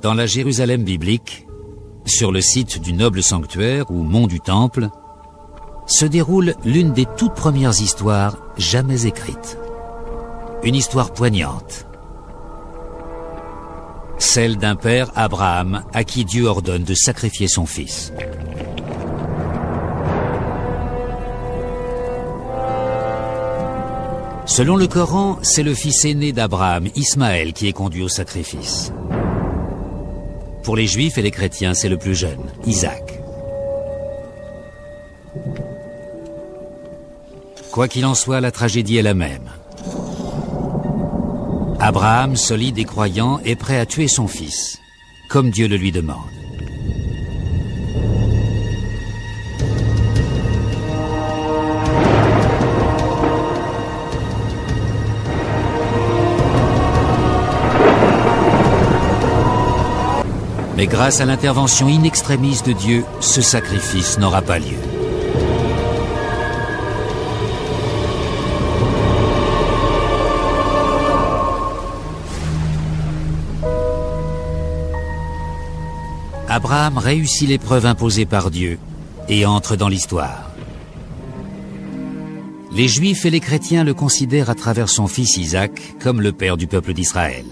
Dans la Jérusalem biblique, sur le site du noble sanctuaire ou mont du Temple, se déroule l'une des toutes premières histoires jamais écrites. Une histoire poignante. Celle d'un père, Abraham, à qui Dieu ordonne de sacrifier son fils. Selon le Coran, c'est le fils aîné d'Abraham, Ismaël, qui est conduit au sacrifice. Pour les Juifs et les chrétiens, c'est le plus jeune, Isaac. Quoi qu'il en soit, la tragédie est la même. Abraham, solide et croyant, est prêt à tuer son fils, comme Dieu le lui demande. Mais grâce à l'intervention in extremis de Dieu, ce sacrifice n'aura pas lieu. Abraham réussit l'épreuve imposée par Dieu et entre dans l'histoire. Les Juifs et les chrétiens le considèrent à travers son fils Isaac comme le père du peuple d'Israël.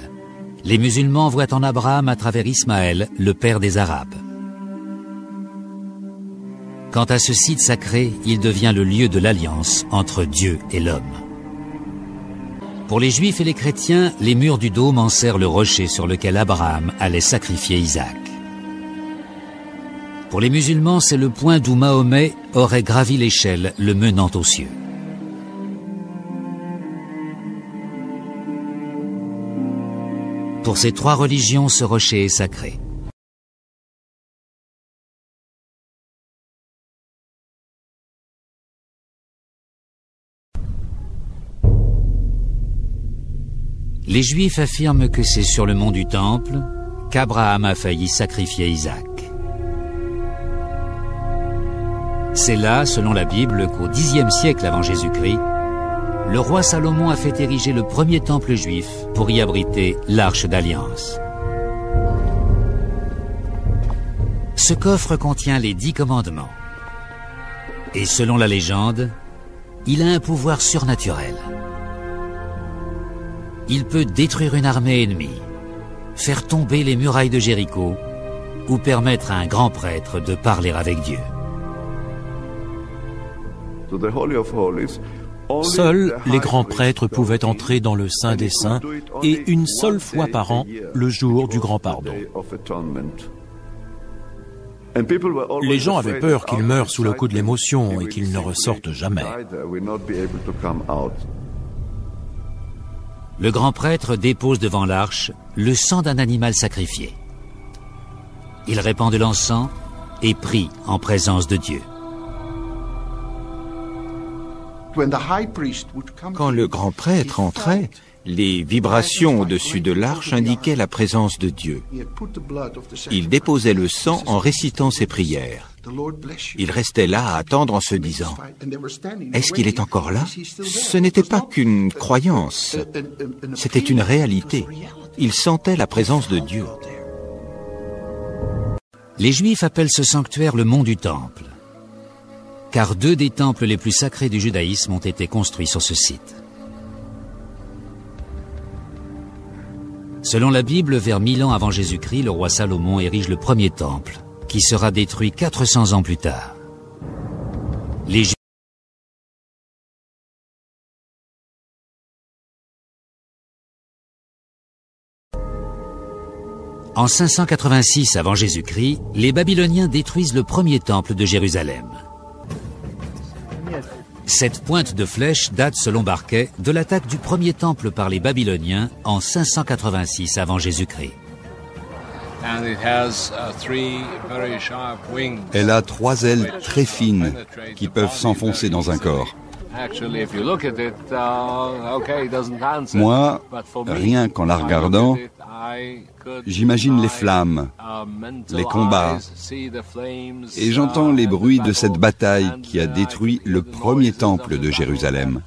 Les musulmans voient en Abraham à travers Ismaël, le père des Arabes. Quant à ce site sacré, il devient le lieu de l'alliance entre Dieu et l'homme. Pour les Juifs et les chrétiens, les murs du dôme enserrent le rocher sur lequel Abraham allait sacrifier Isaac. Pour les musulmans, c'est le point d'où Mahomet aurait gravi l'échelle, le menant aux cieux. Pour ces trois religions, ce rocher est sacré. Les Juifs affirment que c'est sur le mont du Temple qu'Abraham a failli sacrifier Isaac. C'est là, selon la Bible, qu'au Xe siècle avant Jésus-Christ, le roi Salomon a fait ériger le premier temple juif pour y abriter l'Arche d'Alliance. Ce coffre contient les 10 commandements. Et selon la légende, il a un pouvoir surnaturel. Il peut détruire une armée ennemie, faire tomber les murailles de Jéricho ou permettre à un grand prêtre de parler avec Dieu. Seuls les grands prêtres pouvaient entrer dans le Saint des Saints et une seule fois par an, le jour du grand pardon. Les gens avaient peur qu'ils meurent sous le coup de l'émotion et qu'ils ne ressortent jamais. Le grand prêtre dépose devant l'arche le sang d'un animal sacrifié. Il répand de l'encens et prie en présence de Dieu. Quand le grand prêtre entrait, les vibrations au-dessus de l'arche indiquaient la présence de Dieu. Il déposait le sang en récitant ses prières. Il restait là à attendre en se disant « Est-ce qu'il est encore là ?» Ce n'était pas qu'une croyance, c'était une réalité. Il sentait la présence de Dieu. Les Juifs appellent ce sanctuaire le mont du Temple, car 2 des temples les plus sacrés du judaïsme ont été construits sur ce site. Selon la Bible, vers 1000 ans avant Jésus-Christ, le roi Salomon érige le premier temple, qui sera détruit 400 ans plus tard. Les Juifs En 586 avant Jésus-Christ, les Babyloniens détruisent le premier temple de Jérusalem. Cette pointe de flèche date, selon Barquet, de l'attaque du premier temple par les Babyloniens en 586 avant Jésus-Christ. Elle a 3 ailes très fines qui peuvent s'enfoncer dans un corps. Moi, rien qu'en la regardant, j'imagine les flammes, les combats, et j'entends les bruits de cette bataille qui a détruit le premier temple de Jérusalem.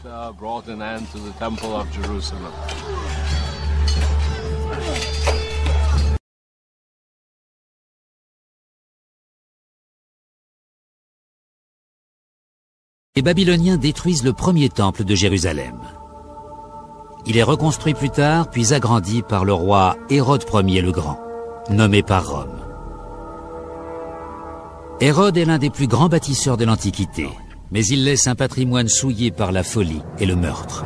Les Babyloniens détruisent le premier temple de Jérusalem. Il est reconstruit plus tard, puis agrandi par le roi Hérode Ier le Grand, nommé par Rome. Hérode est l'un des plus grands bâtisseurs de l'Antiquité, mais il laisse un patrimoine souillé par la folie et le meurtre.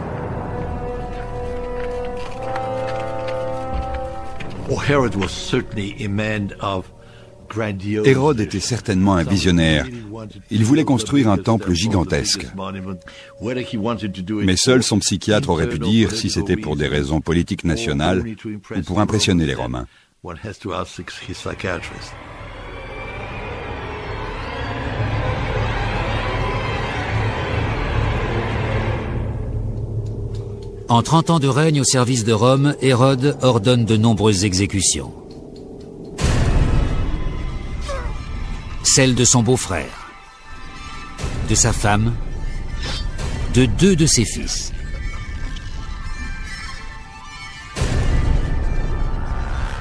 Hérode était certainement un visionnaire. Il voulait construire un temple gigantesque. Mais seul son psychiatre aurait pu dire si c'était pour des raisons politiques nationales ou pour impressionner les Romains. En 30 ans de règne au service de Rome, Hérode ordonne de nombreuses exécutions. Celle de son beau-frère, de sa femme, de 2 de ses fils.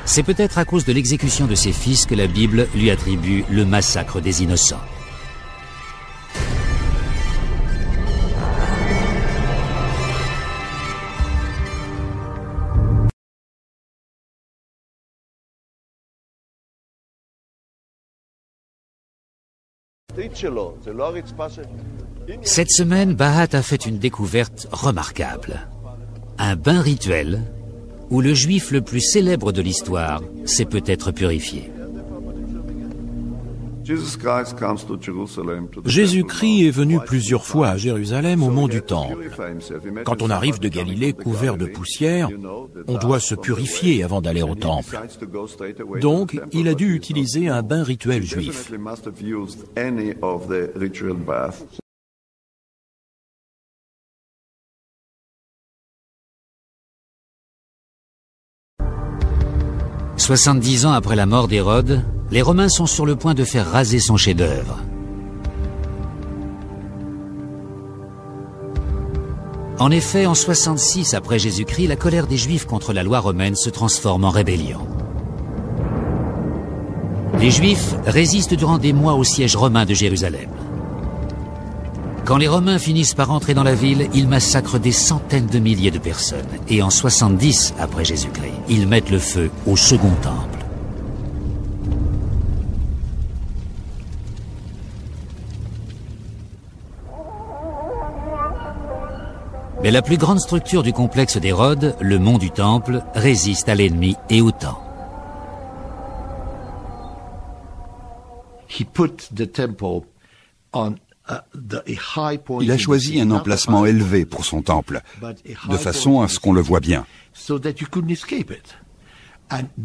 C'est peut-être à cause de l'exécution de ses fils que la Bible lui attribue le massacre des innocents. Cette semaine, Bahat a fait une découverte remarquable. Un bain rituel où le juif le plus célèbre de l'histoire s'est peut-être purifié. Jésus-Christ est venu plusieurs fois à Jérusalem au mont du Temple. Quand on arrive de Galilée couvert de poussière, on doit se purifier avant d'aller au Temple. Donc, il a dû utiliser un bain rituel juif. « 70 ans après la mort d'Hérode, les Romains sont sur le point de faire raser son chef-d'œuvre. En effet, en 66 après Jésus-Christ, la colère des Juifs contre la loi romaine se transforme en rébellion. Les Juifs résistent durant des mois au siège romain de Jérusalem. Quand les Romains finissent par entrer dans la ville, ils massacrent des centaines de milliers de personnes. Et en 70 après Jésus-Christ, ils mettent le feu au second temple. Mais la plus grande structure du complexe d'Hérode, le mont du Temple, résiste à l'ennemi et au temps. Il a choisi un emplacement élevé pour son temple, de façon à ce qu'on le voit bien.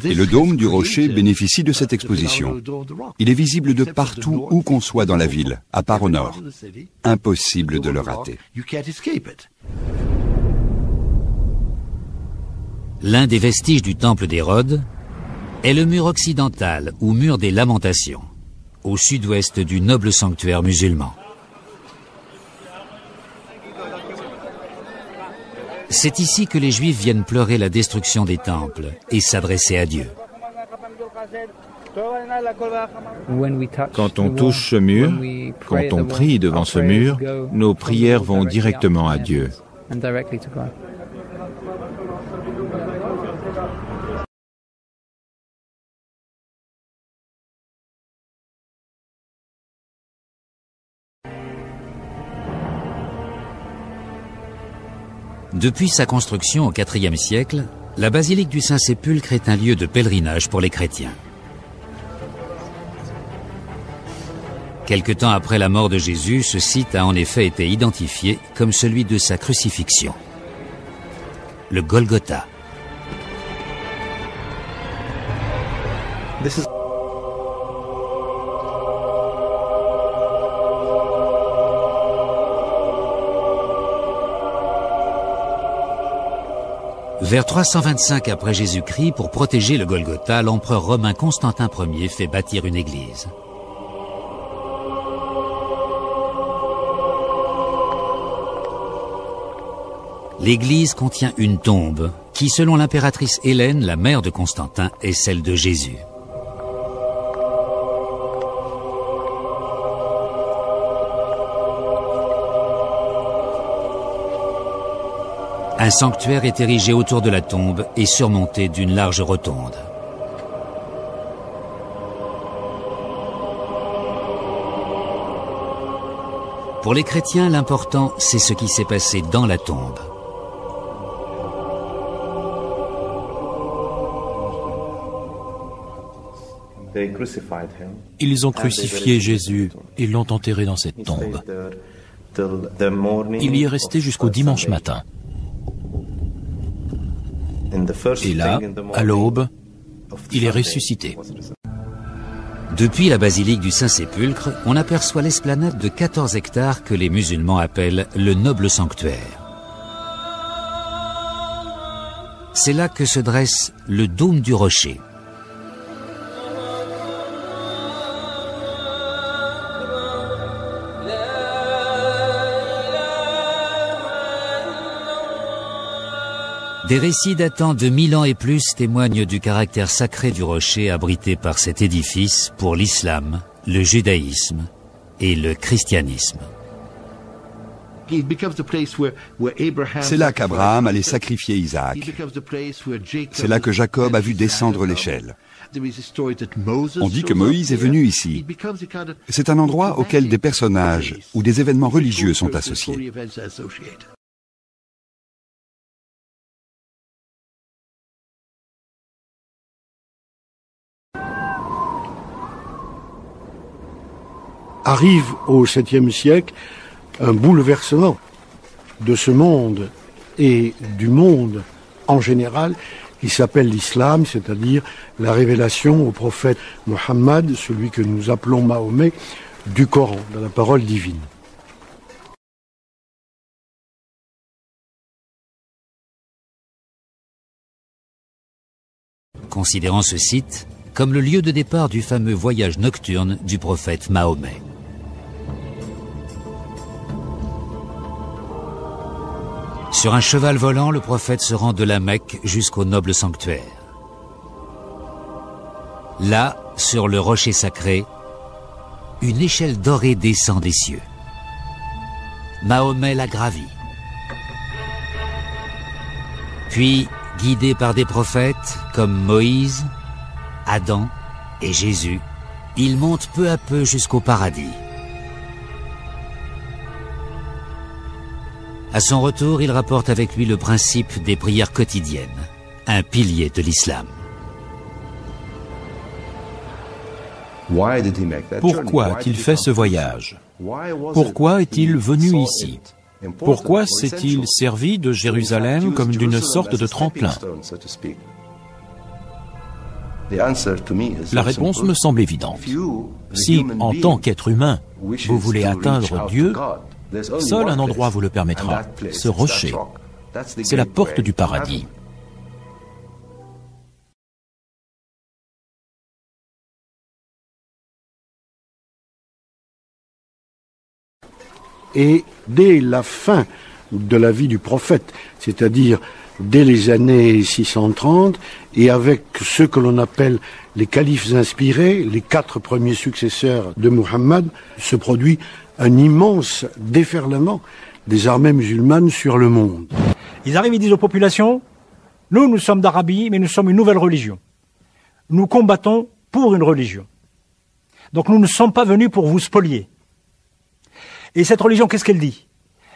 Et le dôme du rocher bénéficie de cette exposition. Il est visible de partout où qu'on soit dans la ville, à part au nord. Impossible de le rater. L'un des vestiges du temple d'Hérode est le mur occidental, ou mur des Lamentations, au sud-ouest du noble sanctuaire musulman. C'est ici que les Juifs viennent pleurer la destruction des temples et s'adresser à Dieu. Quand on touche ce mur, quand on prie devant ce mur, nos prières vont directement à Dieu. Depuis sa construction au IVe siècle, la basilique du Saint-Sépulcre est un lieu de pèlerinage pour les chrétiens. Quelque temps après la mort de Jésus, ce site a en effet été identifié comme celui de sa crucifixion, le Golgotha. Vers 325 après Jésus-Christ, pour protéger le Golgotha, l'empereur romain Constantin Ier fait bâtir une église. L'église contient une tombe qui, selon l'impératrice Hélène, la mère de Constantin, est celle de Jésus. Un sanctuaire est érigé autour de la tombe et surmonté d'une large rotonde. Pour les chrétiens, l'important, c'est ce qui s'est passé dans la tombe. Ils ont crucifié Jésus et l'ont enterré dans cette tombe. Il y est resté jusqu'au dimanche matin. Et là, à l'aube, il est ressuscité. Depuis la basilique du Saint-Sépulcre, on aperçoit l'esplanade de 14 hectares que les musulmans appellent le noble sanctuaire. C'est là que se dresse le dôme du rocher. Des récits datant de 1000 ans et plus témoignent du caractère sacré du rocher abrité par cet édifice pour l'islam, le judaïsme et le christianisme. C'est là qu'Abraham allait sacrifier Isaac. C'est là que Jacob a vu descendre l'échelle. On dit que Moïse est venu ici. C'est un endroit auquel des personnages ou des événements religieux sont associés. Arrive au 7e siècle un bouleversement de ce monde et du monde en général qui s'appelle l'islam, c'est-à-dire la révélation au prophète Mohammed, celui que nous appelons Mahomet, du Coran, de la parole divine. Considérant ce site comme le lieu de départ du fameux voyage nocturne du prophète Mahomet. Sur un cheval volant, le prophète se rend de la Mecque jusqu'au noble sanctuaire. Là, sur le rocher sacré, une échelle dorée descend des cieux. Mahomet la gravit. Puis, guidé par des prophètes comme Moïse, Adam et Jésus, il monte peu à peu jusqu'au paradis. À son retour, il rapporte avec lui le principe des prières quotidiennes, un pilier de l'islam. Pourquoi a-t-il fait ce voyage? Pourquoi est-il venu ici? Pourquoi s'est-il servi de Jérusalem comme d'une sorte de tremplin? La réponse me semble évidente. Si, en tant qu'être humain, vous voulez atteindre Dieu, seul un endroit vous le permettra, ce rocher. C'est la porte du paradis. Et dès la fin de la vie du prophète, c'est-à-dire dès les années 630, et avec ce que l'on appelle les califes inspirés, les 4 premiers successeurs de Muhammad, se produit un immense déferlement des armées musulmanes sur le monde. Ils arrivent et disent aux populations, nous sommes d'Arabie, mais nous sommes une nouvelle religion. Nous combattons pour une religion. Donc nous ne sommes pas venus pour vous spolier. Et cette religion, qu'est-ce qu'elle dit?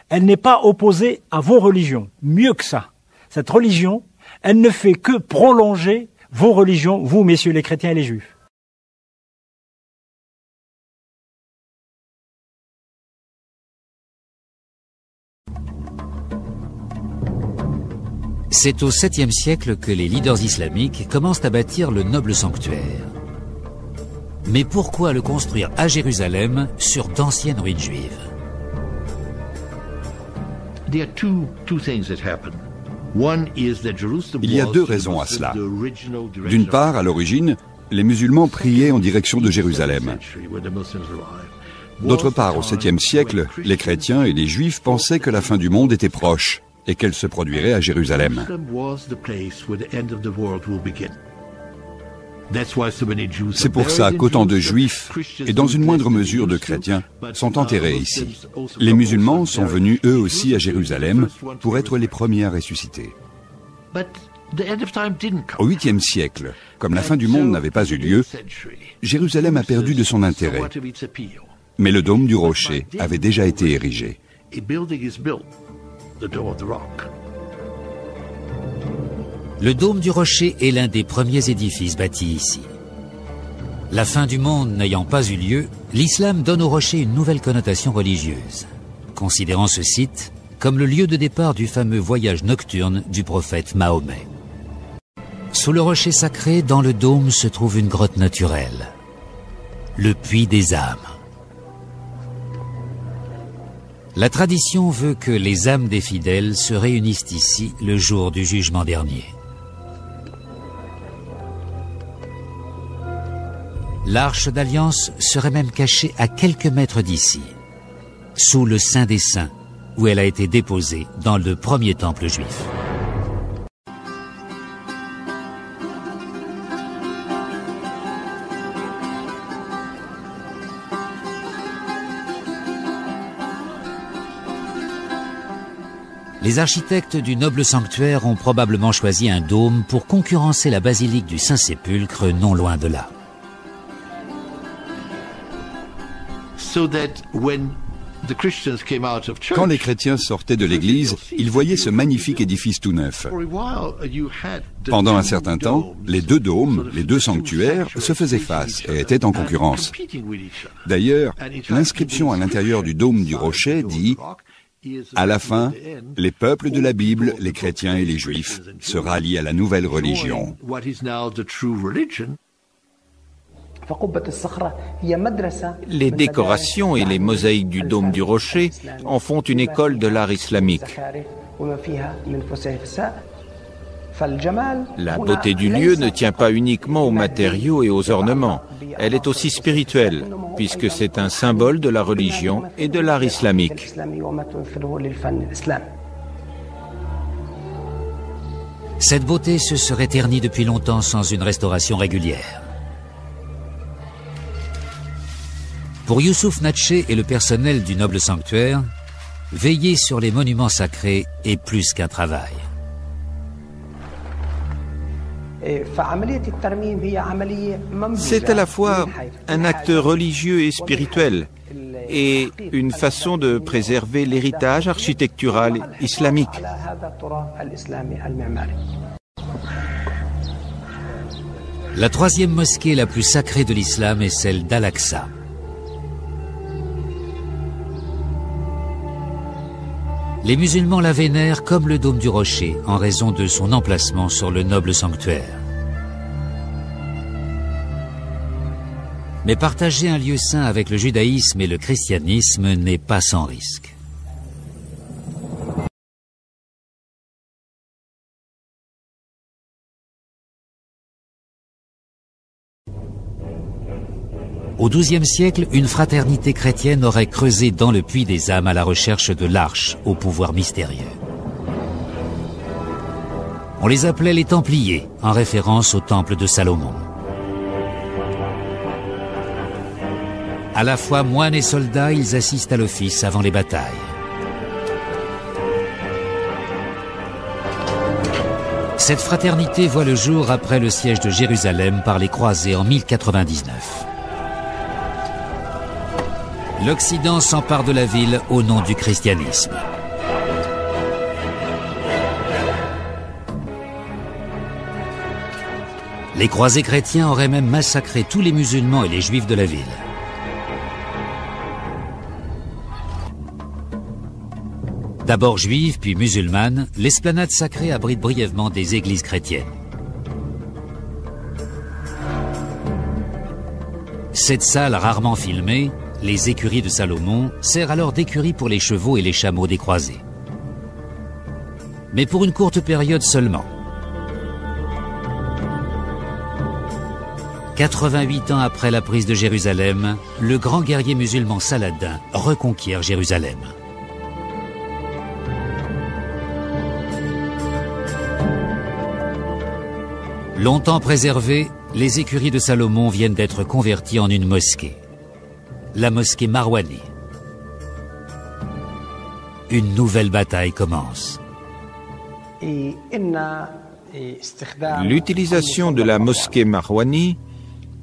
Elle n'est pas opposée à vos religions. Mieux que ça. Cette religion, elle ne fait que prolonger vos religions, vous, messieurs les chrétiens et les juifs. C'est au 7e siècle que les leaders islamiques commencent à bâtir le noble sanctuaire. Mais pourquoi le construire à Jérusalem sur d'anciennes ruines juives? Il y a 2 raisons à cela. D'une part, à l'origine, les musulmans priaient en direction de Jérusalem. D'autre part, au 7e siècle, les chrétiens et les juifs pensaient que la fin du monde était proche et qu'elle se produirait à Jérusalem. C'est pour ça qu'autant de Juifs, et dans une moindre mesure de chrétiens, sont enterrés ici. Les musulmans sont venus eux aussi à Jérusalem pour être les premiers à ressusciter. Au 8e siècle, comme la fin du monde n'avait pas eu lieu, Jérusalem a perdu de son intérêt. Mais le dôme du rocher avait déjà été érigé. Le dôme du rocher est l'un des premiers édifices bâtis ici. La fin du monde n'ayant pas eu lieu, l'islam donne au rocher une nouvelle connotation religieuse, considérant ce site comme le lieu de départ du fameux voyage nocturne du prophète Mahomet. Sous le rocher sacré, dans le dôme, se trouve une grotte naturelle, le puits des âmes. La tradition veut que les âmes des fidèles se réunissent ici le jour du jugement dernier. L'arche d'alliance serait même cachée à quelques mètres d'ici, sous le Saint des Saints, où elle a été déposée dans le premier temple juif. Les architectes du noble sanctuaire ont probablement choisi un dôme pour concurrencer la basilique du Saint-Sépulcre non loin de là. Quand les chrétiens sortaient de l'église, ils voyaient ce magnifique édifice tout neuf. Pendant un certain temps, les deux dômes, les deux sanctuaires, se faisaient face et étaient en concurrence. D'ailleurs, l'inscription à l'intérieur du dôme du rocher dit « À la fin, les peuples de la Bible, les chrétiens et les juifs, se rallient à la nouvelle religion. » Les décorations et les mosaïques du dôme du rocher en font une école de l'art islamique. La beauté du lieu ne tient pas uniquement aux matériaux et aux ornements. Elle est aussi spirituelle, puisque c'est un symbole de la religion et de l'art islamique. Cette beauté se serait ternie depuis longtemps sans une restauration régulière. Pour Youssouf Natché et le personnel du noble sanctuaire, veiller sur les monuments sacrés est plus qu'un travail. C'est à la fois un acte religieux et spirituel et une façon de préserver l'héritage architectural islamique. La troisième mosquée la plus sacrée de l'islam est celle d'Al-Aqsa. Les musulmans la vénèrent comme le dôme du rocher en raison de son emplacement sur le noble sanctuaire. Mais partager un lieu saint avec le judaïsme et le christianisme n'est pas sans risque. Au XIIe siècle, une fraternité chrétienne aurait creusé dans le puits des âmes à la recherche de l'arche au pouvoir mystérieux. On les appelait les Templiers, en référence au temple de Salomon. À la fois moines et soldats, ils assistent à l'office avant les batailles. Cette fraternité voit le jour après le siège de Jérusalem par les croisés en 1099. L'Occident s'empare de la ville au nom du christianisme. Les croisés chrétiens auraient même massacré tous les musulmans et les juifs de la ville. D'abord juive, puis musulmane, l'esplanade sacrée abrite brièvement des églises chrétiennes. Cette salle rarement filmée, les écuries de Salomon, sert alors d'écurie pour les chevaux et les chameaux des croisés. Mais pour une courte période seulement. 88 ans après la prise de Jérusalem, le grand guerrier musulman Saladin reconquiert Jérusalem. Longtemps préservée, les écuries de Salomon viennent d'être converties en une mosquée, la mosquée Marwani. Une nouvelle bataille commence. L'utilisation de la mosquée Marwani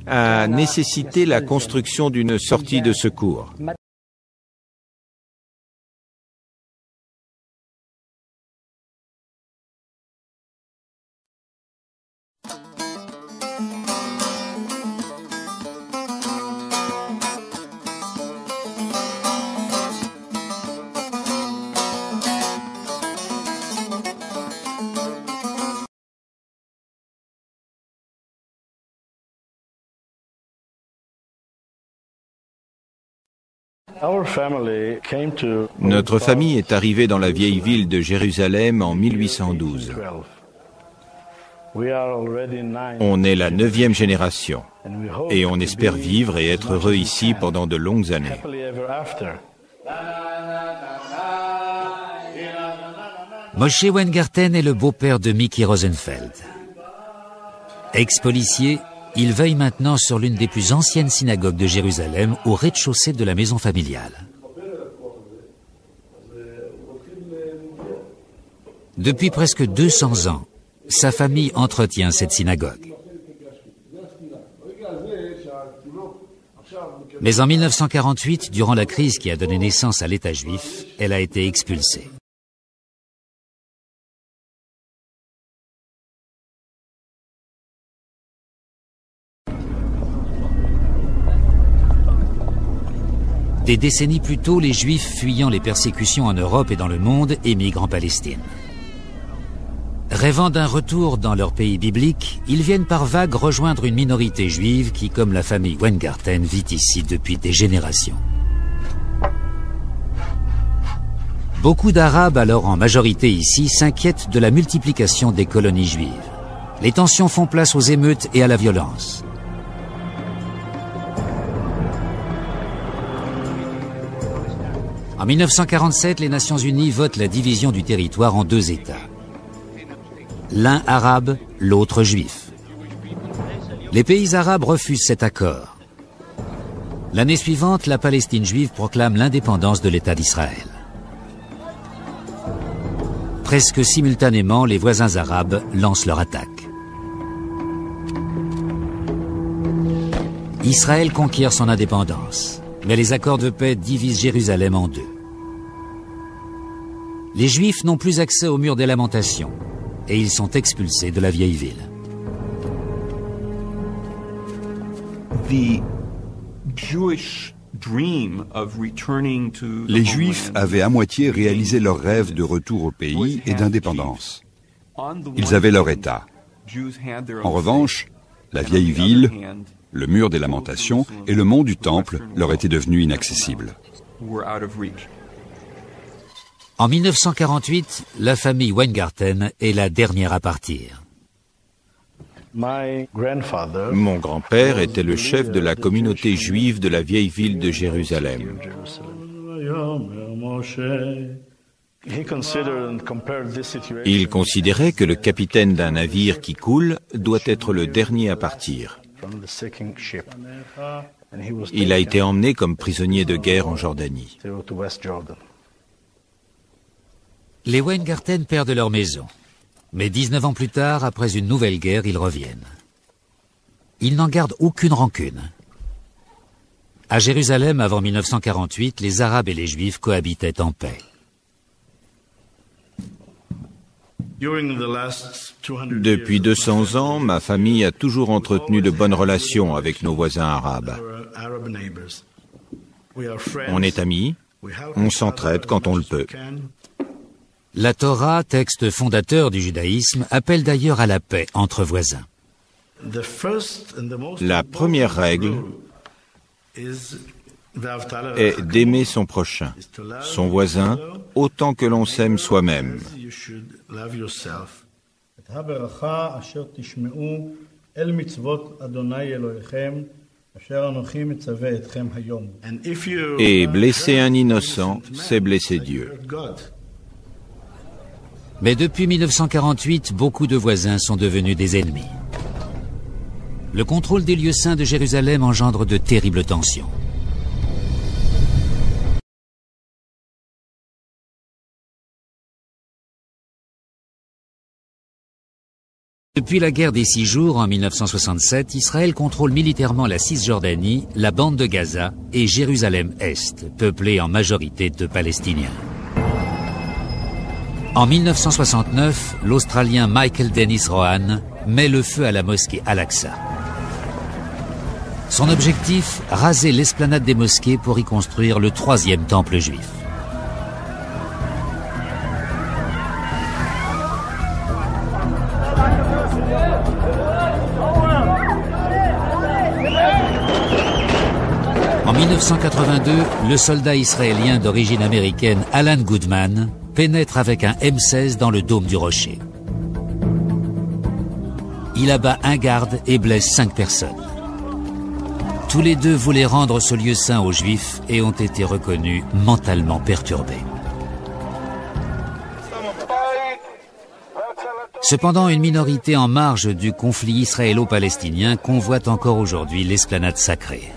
a nécessité la construction d'une sortie de secours. Notre famille est arrivée dans la vieille ville de Jérusalem en 1812. On est la 9e génération et on espère vivre et être heureux ici pendant de longues années. Moshe Weingarten est le beau-père de Mickey Rosenfeld. Ex-policier, il veille maintenant sur l'une des plus anciennes synagogues de Jérusalem, au rez-de-chaussée de la maison familiale. Depuis presque 200 ans, sa famille entretient cette synagogue. Mais en 1948, durant la crise qui a donné naissance à l'État juif, elle a été expulsée. Des décennies plus tôt, les Juifs fuyant les persécutions en Europe et dans le monde émigrent en Palestine. Rêvant d'un retour dans leur pays biblique, ils viennent par vagues rejoindre une minorité juive qui, comme la famille Weingarten, vit ici depuis des générations. Beaucoup d'Arabes, alors en majorité ici, s'inquiètent de la multiplication des colonies juives. Les tensions font place aux émeutes et à la violence. En 1947, les Nations Unies votent la division du territoire en 2 États. L'un arabe, l'autre juif. Les pays arabes refusent cet accord. L'année suivante, la Palestine juive proclame l'indépendance de l'État d'Israël. Presque simultanément, les voisins arabes lancent leur attaque. Israël conquiert son indépendance. Mais les accords de paix divisent Jérusalem en 2. Les Juifs n'ont plus accès au mur des lamentations et ils sont expulsés de la vieille ville. Les Juifs avaient à moitié réalisé leur rêve de retour au pays et d'indépendance. Ils avaient leur État. En revanche, la vieille ville, le mur des lamentations et le mont du Temple leur étaient devenus inaccessibles. En 1948, la famille Weingarten est la dernière à partir. Mon grand-père était le chef de la communauté juive de la vieille ville de Jérusalem. Il considérait que le capitaine d'un navire qui coule doit être le dernier à partir. Il a été emmené comme prisonnier de guerre en Jordanie. Les Weingarten perdent leur maison. Mais 19 ans plus tard, après une nouvelle guerre, ils reviennent. Ils n'en gardent aucune rancune. À Jérusalem, avant 1948, les Arabes et les Juifs cohabitaient en paix. Depuis 200 ans, ma famille a toujours entretenu de bonnes relations avec nos voisins arabes. On est amis, on s'entraide quand on le peut. La Torah, texte fondateur du judaïsme, appelle d'ailleurs à la paix entre voisins. La première règle est d'aimer son prochain, son voisin, autant que l'on s'aime soi-même. Et blesser un innocent, c'est blesser Dieu. Mais depuis 1948, beaucoup de voisins sont devenus des ennemis. Le contrôle des lieux saints de Jérusalem engendre de terribles tensions. Depuis la guerre des 6 jours en 1967, Israël contrôle militairement la Cisjordanie, la bande de Gaza et Jérusalem-Est, peuplée en majorité de Palestiniens. En 1969, l'Australien Michael Dennis Rohan met le feu à la mosquée Al-Aqsa. Son objectif, raser l'esplanade des mosquées pour y construire le 3e temple juif. En 1982, le soldat israélien d'origine américaine Alan Goodman pénètre avec un M16 dans le dôme du rocher. Il abat un garde et blesse 5 personnes. Tous les deux voulaient rendre ce lieu saint aux Juifs et ont été reconnus mentalement perturbés. Cependant, une minorité en marge du conflit israélo-palestinien convoite encore aujourd'hui l'esplanade sacrée.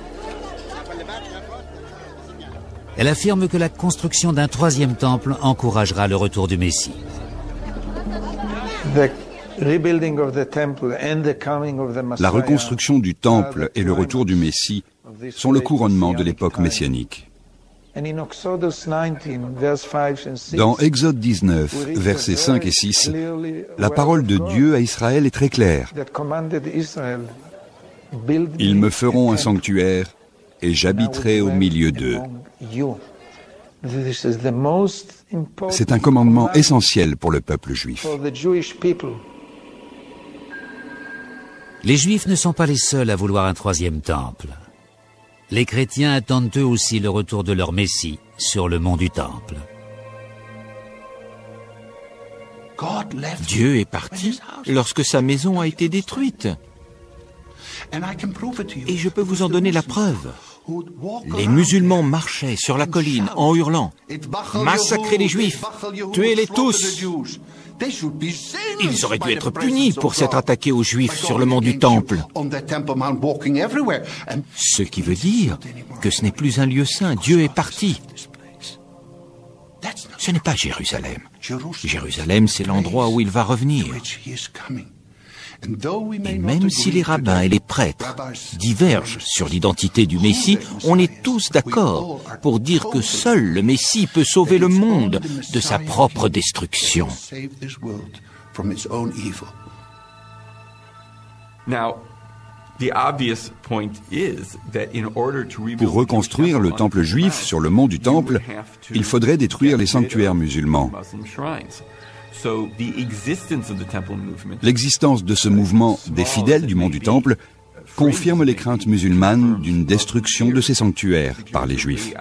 Elle affirme que la construction d'un 3e temple encouragera le retour du Messie. La reconstruction du temple et le retour du Messie sont le couronnement de l'époque messianique. Dans Exode 19, versets 5 et 6, la parole de Dieu à Israël est très claire. Ils me feront un sanctuaire et j'habiterai au milieu d'eux. C'est un commandement essentiel pour le peuple juif. Les Juifs ne sont pas les seuls à vouloir un 3e temple. Les chrétiens attendent eux aussi le retour de leur Messie sur le mont du Temple. Dieu est parti lorsque sa maison a été détruite. Et je peux vous en donner la preuve. Les musulmans marchaient sur la colline en hurlant « Massacrez les Juifs, tuez-les tous !» Ils auraient dû être punis pour s'être attaqués aux Juifs sur le mont du Temple. Ce qui veut dire que ce n'est plus un lieu saint, Dieu est parti. Ce n'est pas Jérusalem. Jérusalem, c'est l'endroit où il va revenir. Et même si les rabbins et les prêtres divergent sur l'identité du Messie, on est tous d'accord pour dire que seul le Messie peut sauver le monde de sa propre destruction. Pour reconstruire le temple juif sur le mont du Temple, il faudrait détruire les sanctuaires musulmans. L'existence de ce mouvement des fidèles du mont du Temple confirme les craintes musulmanes d'une destruction de ces sanctuaires par les Juifs.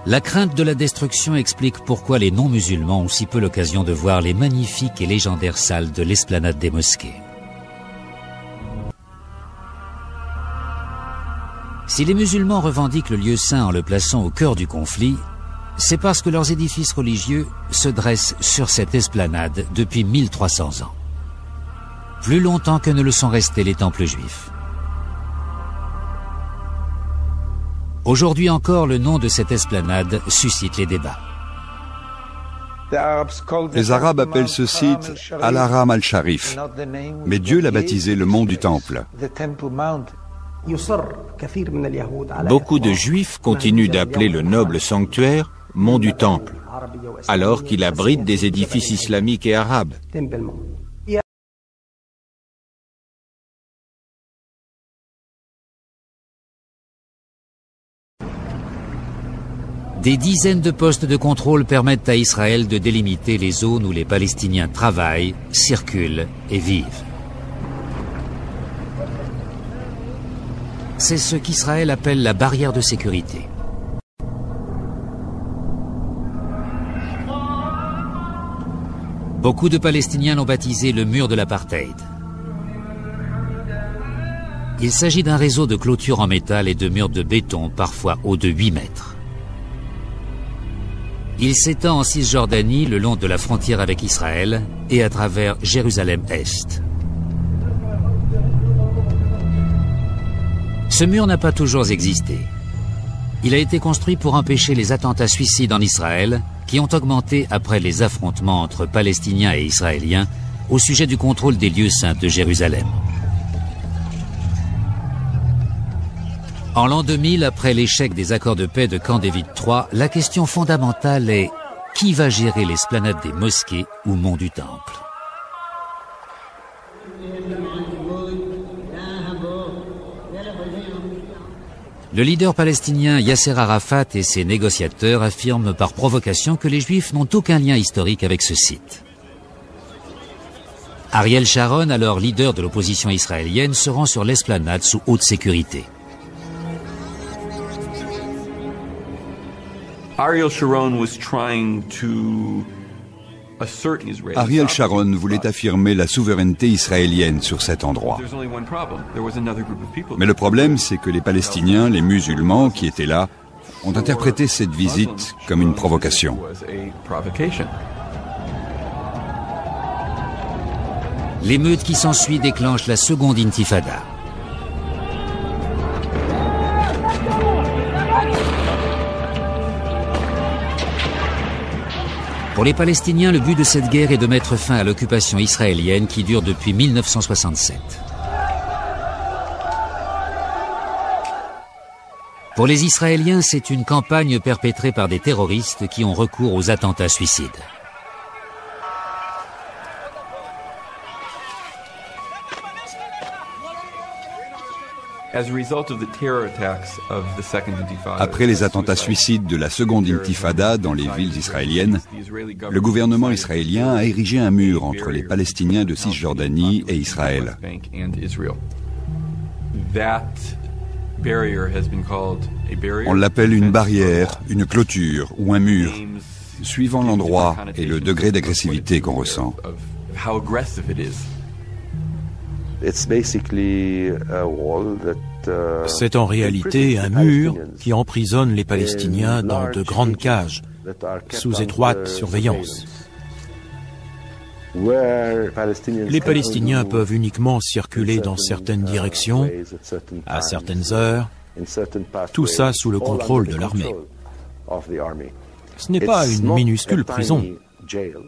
La crainte de la destruction explique pourquoi les non-musulmans ont si peu l'occasion de voir les magnifiques et légendaires salles de l'esplanade des mosquées. Si les musulmans revendiquent le lieu saint en le plaçant au cœur du conflit, c'est parce que leurs édifices religieux se dressent sur cette esplanade depuis 1300 ans. Plus longtemps que ne le sont restés les temples juifs. Aujourd'hui encore, le nom de cette esplanade suscite les débats. Les Arabes appellent ce site Al-Haram al-Sharif, mais Dieu l'a baptisé le mont du Temple. Beaucoup de Juifs continuent d'appeler le noble sanctuaire Mont du Temple, alors qu'il abrite des édifices islamiques et arabes. Des dizaines de postes de contrôle permettent à Israël de délimiter les zones où les Palestiniens travaillent, circulent et vivent. C'est ce qu'Israël appelle la barrière de sécurité. Beaucoup de Palestiniens l'ont baptisé le mur de l'apartheid. Il s'agit d'un réseau de clôtures en métal et de murs de béton, parfois hauts de 8 mètres. Il s'étend en Cisjordanie, le long de la frontière avec Israël, et à travers Jérusalem-Est. Ce mur n'a pas toujours existé. Il a été construit pour empêcher les attentats suicides en Israël, qui ont augmenté après les affrontements entre Palestiniens et Israéliens au sujet du contrôle des lieux saints de Jérusalem. En l'an 2000, après l'échec des accords de paix de Camp David III, la question fondamentale est qui va gérer l'esplanade des mosquées ou mont du Temple? Le leader palestinien Yasser Arafat et ses négociateurs affirment par provocation que les Juifs n'ont aucun lien historique avec ce site. Ariel Sharon, alors leader de l'opposition israélienne, se rend sur l'esplanade sous haute sécurité. Ariel Sharon voulait affirmer la souveraineté israélienne sur cet endroit. Mais le problème, c'est que les Palestiniens, les musulmans qui étaient là, ont interprété cette visite comme une provocation. L'émeute qui s'ensuit déclenche la seconde intifada. Pour les Palestiniens, le but de cette guerre est de mettre fin à l'occupation israélienne qui dure depuis 1967. Pour les Israéliens, c'est une campagne perpétrée par des terroristes qui ont recours aux attentats suicides. Après les attentats suicides de la seconde intifada dans les villes israéliennes, le gouvernement israélien a érigé un mur entre les Palestiniens de Cisjordanie et Israël. On l'appelle une barrière, une clôture ou un mur, suivant l'endroit et le degré d'agressivité qu'on ressent. C'est en réalité un mur qui emprisonne les Palestiniens dans de grandes cages, sous étroite surveillance. Les Palestiniens peuvent uniquement circuler dans certaines directions, à certaines heures, tout ça sous le contrôle de l'armée. Ce n'est pas une minuscule prison,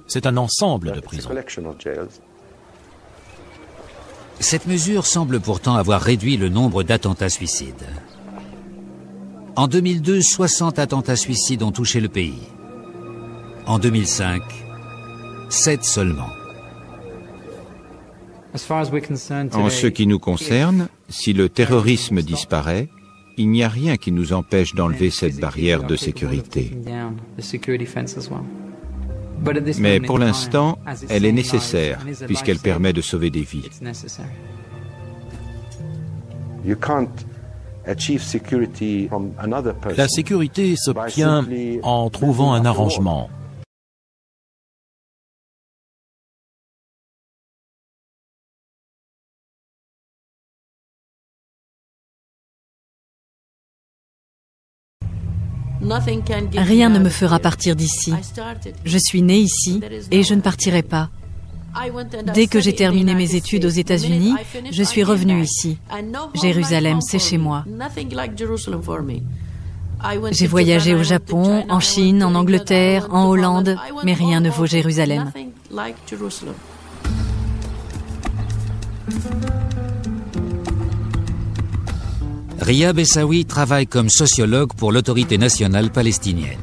c'est un ensemble de prisons. Cette mesure semble pourtant avoir réduit le nombre d'attentats suicides. En 2002, 60 attentats suicides ont touché le pays. En 2005, 7 seulement. En ce qui nous concerne, si le terrorisme disparaît, il n'y a rien qui nous empêche d'enlever cette barrière de sécurité. Mais pour l'instant, elle est nécessaire, puisqu'elle permet de sauver des vies. La sécurité s'obtient en trouvant un arrangement. Rien ne me fera partir d'ici. Je suis née ici et je ne partirai pas. Dès que j'ai terminé mes études aux États-Unis, je suis revenue ici. Jérusalem, c'est chez moi. J'ai voyagé au Japon, en Chine, en Angleterre, en Hollande, mais rien ne vaut Jérusalem. Ria Bessaoui travaille comme sociologue pour l'autorité nationale palestinienne.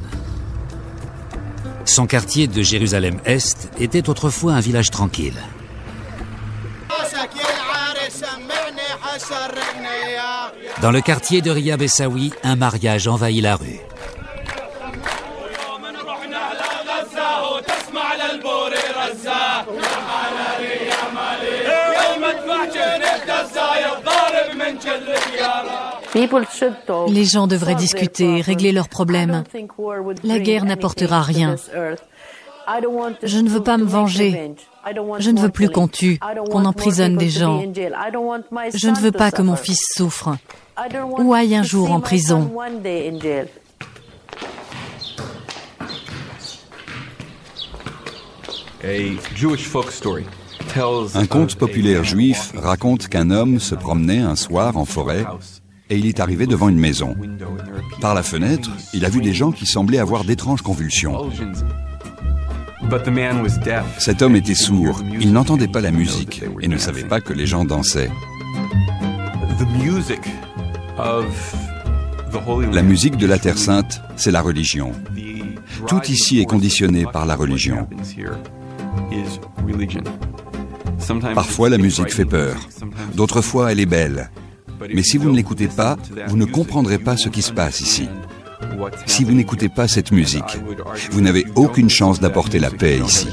Son quartier de Jérusalem-Est était autrefois un village tranquille. Dans le quartier de Ria Bessaoui, un mariage envahit la rue. Les gens devraient discuter, régler leurs problèmes. La guerre n'apportera rien. Je ne veux pas me venger. Je ne veux plus qu'on tue, qu'on emprisonne des gens. Je ne veux pas que mon fils souffre ou aille un jour en prison. Un conte populaire juif raconte qu'un homme se promenait un soir en forêt et il est arrivé devant une maison. Par la fenêtre, il a vu des gens qui semblaient avoir d'étranges convulsions. Cet homme était sourd, il n'entendait pas la musique et ne savait pas que les gens dansaient. La musique de la Terre Sainte, c'est la religion. Tout ici est conditionné par la religion. Parfois, la musique fait peur. D'autres fois, elle est belle. Mais si vous ne l'écoutez pas, vous ne comprendrez pas ce qui se passe ici. Si vous n'écoutez pas cette musique, vous n'avez aucune chance d'apporter la paix ici.